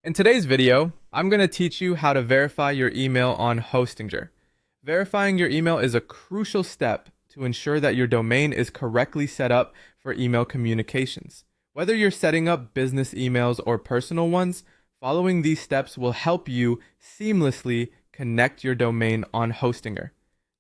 In today's video, I'm going to teach you how to verify your email on Hostinger. Verifying your email is a crucial step to ensure that your domain is correctly set up for email communications. Whether you're setting up business emails or personal ones, following these steps will help you seamlessly connect your domain on Hostinger.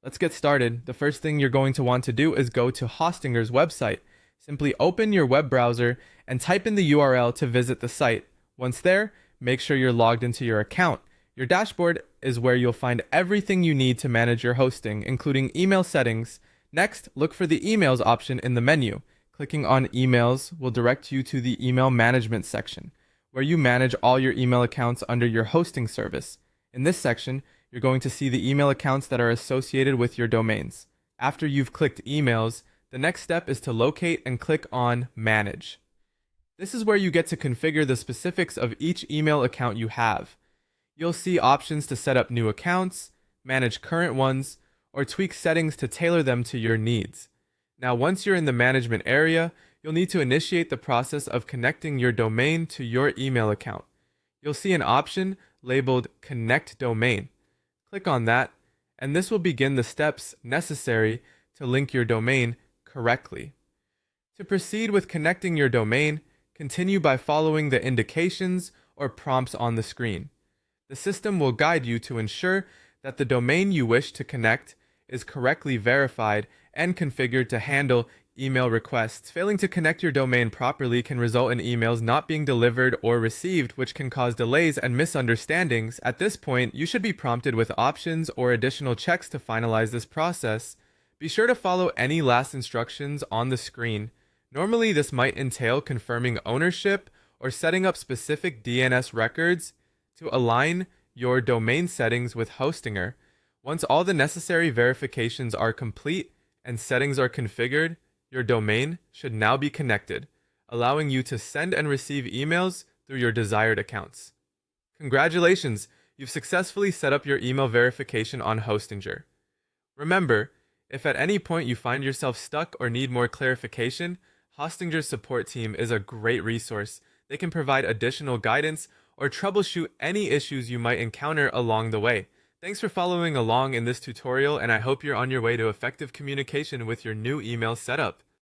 Let's get started. The first thing you're going to want to do is go to Hostinger's website. Simply open your web browser and type in the URL to visit the site. Once there, make sure you're logged into your account. Your dashboard is where you'll find everything you need to manage your hosting, including email settings. Next, look for the emails option in the menu. Clicking on emails will direct you to the email management section, where you manage all your email accounts under your hosting service. In this section, you're going to see the email accounts that are associated with your domains. After you've clicked emails, the next step is to locate and click on manage. This is where you get to configure the specifics of each email account you have. You'll see options to set up new accounts, manage current ones, or tweak settings to tailor them to your needs. Now, once you're in the management area, you'll need to initiate the process of connecting your domain to your email account. You'll see an option labeled Connect Domain. Click on that, and this will begin the steps necessary to link your domain correctly. To proceed with connecting your domain, continue by following the indications or prompts on the screen. The system will guide you to ensure that the domain you wish to connect is correctly verified and configured to handle email requests. Failing to connect your domain properly can result in emails not being delivered or received, which can cause delays and misunderstandings. At this point, you should be prompted with options or additional checks to finalize this process. Be sure to follow any last instructions on the screen. Normally, this might entail confirming ownership or setting up specific DNS records to align your domain settings with Hostinger. Once all the necessary verifications are complete and settings are configured, your domain should now be connected, allowing you to send and receive emails through your desired accounts. Congratulations, you've successfully set up your email verification on Hostinger. Remember, if at any point you find yourself stuck or need more clarification, Hostinger's support team is a great resource. They can provide additional guidance or troubleshoot any issues you might encounter along the way. Thanks for following along in this tutorial, and I hope you're on your way to effective communication with your new email setup.